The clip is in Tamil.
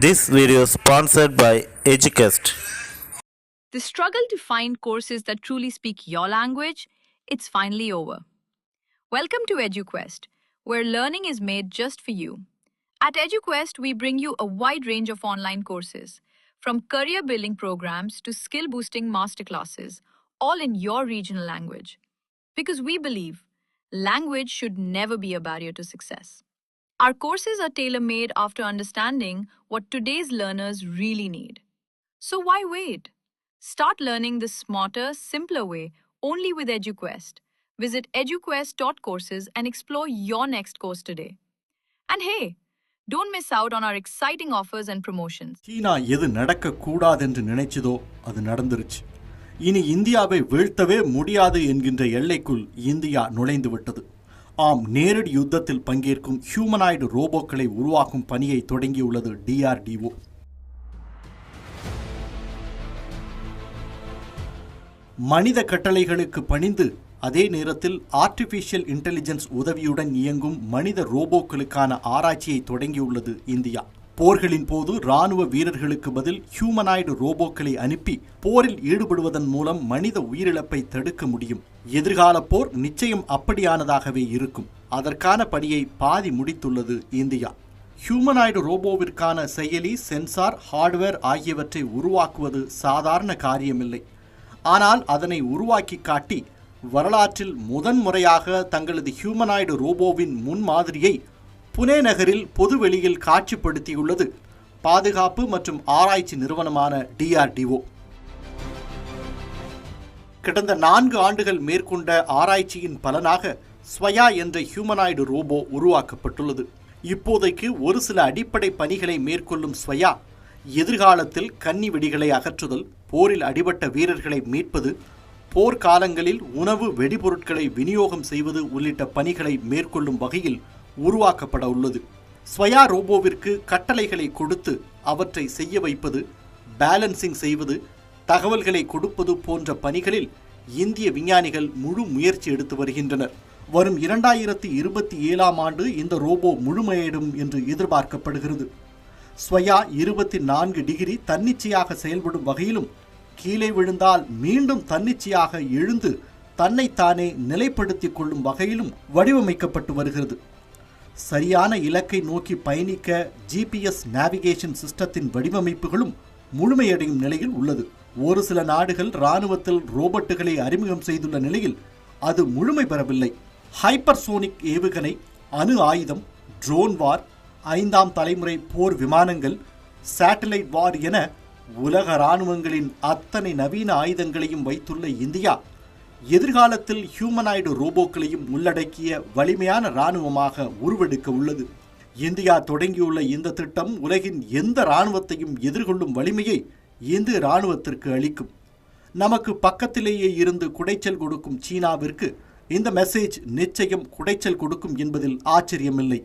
This video is sponsored by Educast. The struggle to find courses that truly speak your language, it's finally over. Welcome to EduQuest, where learning is made just for you. At EduQuest, we bring you a wide range of online courses, from career building programs to skill boosting masterclasses, all in your regional language. Because we believe language should never be a barrier to success. Our courses are tailor made after understanding what today's learners really need. So why wait? Start learning the smarter, simpler way only with EduQuest. Visit eduquest.courses and explore your next course today. And hey, don't miss out on our exciting offers and promotions. சீனா எது நடக்க கூடாதென்று நினைச்சதோ அது நடந்துருச்சு. இனி இந்தியாவை வீழ்த்தவே முடியாது என்கின்ற எல்லைக்குள் இந்தியா நுழைந்து விட்டது. ஆம், நேரடி யுத்தத்தில் பங்கேற்கும் ஹியூமனாய்டு ரோபோக்களை உருவாக்கும் பணியை தொடங்கியுள்ளது DRDO. மனித கட்டளைகளுக்கு பணிந்து அதே நேரத்தில் ஆர்டிஃபிஷியல் இன்டெலிஜென்ஸ் உதவியுடன் இயங்கும் மனித ரோபோக்களுக்கான ஆராய்ச்சியை தொடங்கியுள்ளது இந்தியா. போர்களின் போது ராணுவ வீரர்களுக்கு பதில் ஹியூமனாய்டு ரோபோக்களை அனுப்பி போரில் ஈடுபடுவதன் மூலம் மனித உயிரிழப்பை தடுக்க முடியும். எதிர்கால போர் நிச்சயம் அப்படியானதாகவே இருக்கும். அதற்கான பணியை பாதி முடித்துள்ளது இந்தியா. ஹியூமனாய்டு ரோபோவிற்கான செயலி, சென்சார், ஹார்ட்வேர் ஆகியவற்றை உருவாக்குவது சாதாரண காரியமில்லை. ஆனால் அதனை உருவாக்கி காட்டி வரலாற்றில் முதன்முறையாக தங்களது ஹியூமனாய்டு ரோபோவின் முன்மாதிரியை புனே நகரில் பொதுவெளியில் காட்சிப்படுத்தியுள்ளது பாதுகாப்பு மற்றும் ஆராய்ச்சி நிறுவனமான DRDO. கடந்த 4 ஆண்டுகள் மேற்கொண்ட ஆராய்ச்சியின் பலனாக ஸ்வயா என்ற ஹியூமனாய்டு ரோபோ உருவாக்கப்பட்டுள்ளது. இப்போதைக்கு ஒரு சில அடிப்படை பணிகளை மேற்கொள்ளும் ஸ்வயா எதிர்காலத்தில் கன்னி வெடிகளை அகற்றுதல், போரில் அடிபட்ட வீரர்களை மீட்பது, போர்க்காலங்களில் உணவு வெடிபொருட்களை விநியோகம் செய்வது உள்ளிட்ட பணிகளை மேற்கொள்ளும் வகையில் உருவாக்கப்பட உள்ளது. ஸ்வயா ரோபோவிற்கு கட்டளைகளை கொடுத்து அவற்றை செய்ய வைப்பது, பேலன்சிங் செய்வது, தகவல்களை கொடுப்பது போன்ற பணிகளில் இந்திய விஞ்ஞானிகள் முழு முயற்சி எடுத்து வருகின்றனர். வரும் 2027ஆம் ஆண்டு இந்த ரோபோ முழுமையடையும் என்று எதிர்பார்க்கப்படுகிறது. ஸ்வயா 24 டிகிரி தன்னிச்சையாக செயல்படும் வகையிலும், கீழே விழுந்தால் மீண்டும் தன்னிச்சையாக எழுந்து தன்னைத்தானே நிலைப்படுத்திக் கொள்ளும் வகையிலும் வடிவமைக்கப்பட்டு வருகிறது. சரியான இலக்கை நோக்கி பயணிக்க GPS நேவிகேஷன் சிஸ்டத்தின் வடிவமைப்புகளும் முழுமையடையும் நிலையில் உள்ளது. ஒரு சில நாடுகள் இராணுவத்தில் ரோபோட்டுகளை அறிமுகம் செய்துள்ள நிலையில் அது முழுமை பெறவில்லை. ஹைப்பர்சோனிக் ஏவுகணை, அணு ஆயுதம், ட்ரோன் வார், 5ஆம் தலைமுறை போர் விமானங்கள், சேட்டலைட் வார் என உலக இராணுவங்களின் அத்தனை நவீன ஆயுதங்களையும் வைத்துள்ள இந்தியா எதிர்காலத்தில் ஹியூமனாய்டு ரோபோக்களையும் உள்ளடக்கிய வலிமையான இராணுவமாக உருவெடுக்க உள்ளது. இந்தியா தொடங்கியுள்ள இந்த திட்டம் உலகின் எந்த இராணுவத்தையும் எதிர்கொள்ளும் வலிமையை இந்திய இராணுவத்திற்கு அளிக்கும். நமக்கு பக்கத்திலேயே இருந்து குடைச்சல் கொடுக்கும் சீனாவிற்கு இந்த மெசேஜ் நிச்சயம் குடைச்சல் கொடுக்கும் என்பதில் ஆச்சரியமில்லை.